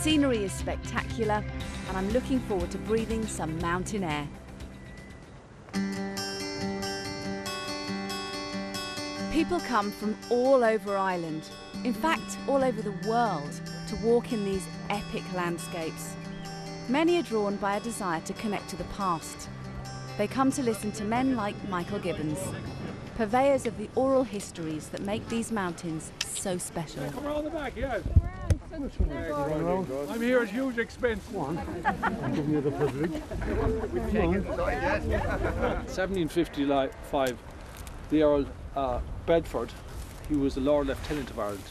scenery is spectacular, and I'm looking forward to breathing some mountain air. People come from all over Ireland, in fact all over the world, to walk in these epic landscapes. Many are drawn by a desire to connect to the past. They come to listen to men like Michael Gibbons, purveyors of the oral histories that make these mountains so special. Come around the back, yeah. I'm here at huge expense. I'm giving you the privilege. 1755, the Earl Bedford, he was the Lord Lieutenant of Ireland,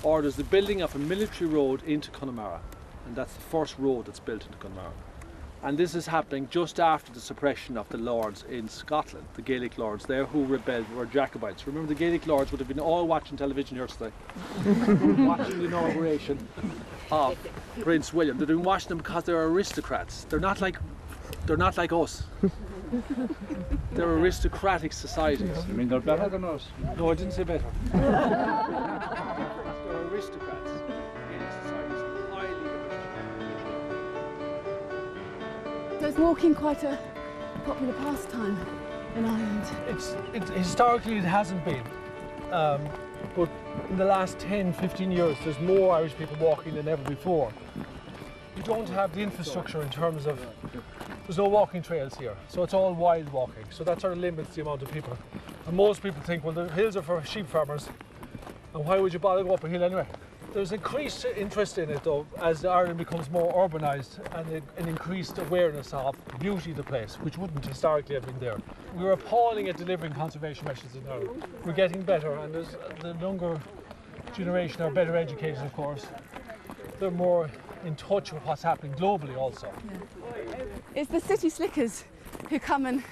orders the building of a military road into Connemara, and that's the first road that's built into Connemara. And this is happening just after the suppression of the lords in Scotland, the Gaelic lords there who rebelled, were Jacobites. Remember, the Gaelic lords would have been all watching television here today, watching the inauguration of Prince William. They've been watching them because they're aristocrats. They're not like us. They're aristocratic societies. You mean they're better than us? No, I didn't say better. They're aristocrats. Gaelic societies, highly aristocratic. So is walking quite a popular pastime in Ireland? Historically it hasn't been, but in the last 10-15 years there's more Irish people walking than ever before. We don't have the infrastructure in terms of, there's no walking trails here, so it's all wild walking, so that sort of limits the amount of people. And most people think, well, the hills are for sheep farmers, and why would you bother go up a hill anyway? There's increased interest in it though, as Ireland becomes more urbanised, and an increased awareness of the beauty of the place, which wouldn't historically have been there. We're appalling at delivering conservation measures in Ireland. We're getting better, and there's the younger generation are better educated, of course. They're more in touch with what's happening globally also. Yeah. It's the city slickers who come and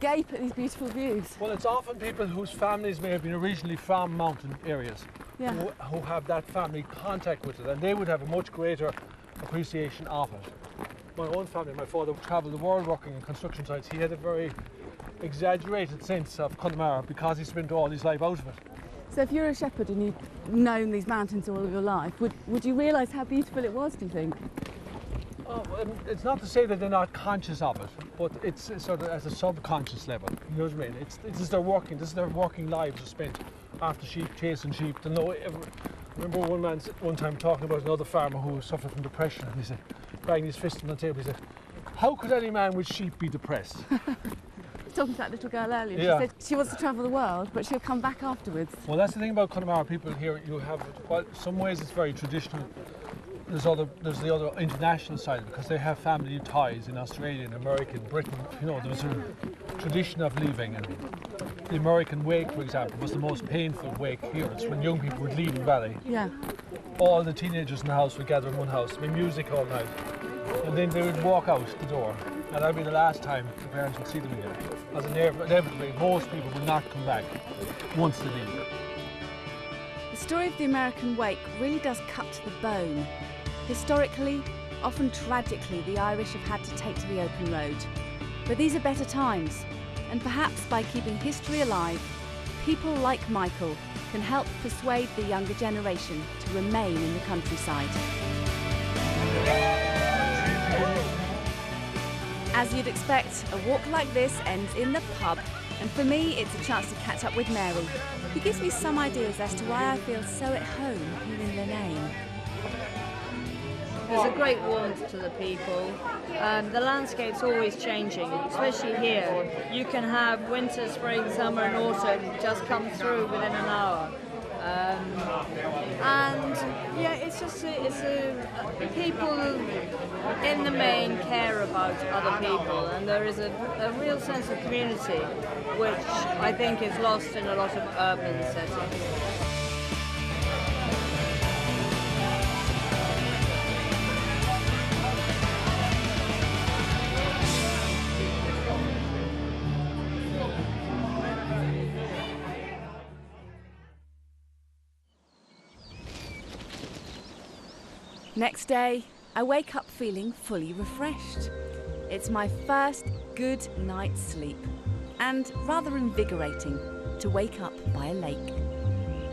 gape at these beautiful views. Well, it's often people whose families may have been originally from mountain areas, yeah, who have that family contact with it, and they would have a much greater appreciation of it. My own family, my father travelled the world working in construction sites. He had a very exaggerated sense of Connemara because he spent all his life out of it. So if you're a shepherd and you've known these mountains all of your life, would you realise how beautiful it was, do you think? Oh, it's not to say that they're not conscious of it, but it's sort of at a subconscious level. You know what I mean? This is their working lives are spent after sheep, chasing sheep. I remember one man one time talking about another farmer who suffered from depression, and he said, banging his fist on the table, he said, how could any man with sheep be depressed? Talking to that little girl earlier, yeah. She said she wants to travel the world, but she'll come back afterwards. Well, that's the thing about Connemara people here. You have, well, some ways it's very traditional. There's the other international side, because they have family ties in Australia, in America, in Britain. You know, there's a tradition of leaving, and the American wake, for example, was the most painful wake here. It's when young people would leave the valley. Yeah. All the teenagers in the house would gather in one house, with music all night, and then they would walk out the door, and that'd be the last time the parents would see them again. As inevitably, most people will not come back once they leave. The story of the American wake really does cut to the bone. Historically, often tragically, the Irish have had to take to the open road. But these are better times, and perhaps by keeping history alive, people like Michael can help persuade the younger generation to remain in the countryside. As you'd expect, a walk like this ends in the pub, and for me it's a chance to catch up with Mary, who gives me some ideas as to why I feel so at home here in Leenane. There's a great warmth to the people. The landscape's always changing, especially here. You can have winter, spring, summer and autumn just come through within an hour. And yeah, it's people in the main care about other people, and there is a real sense of community, which I think is lost in a lot of urban settings. Next day, I wake up feeling fully refreshed. It's my first good night's sleep, and rather invigorating to wake up by a lake.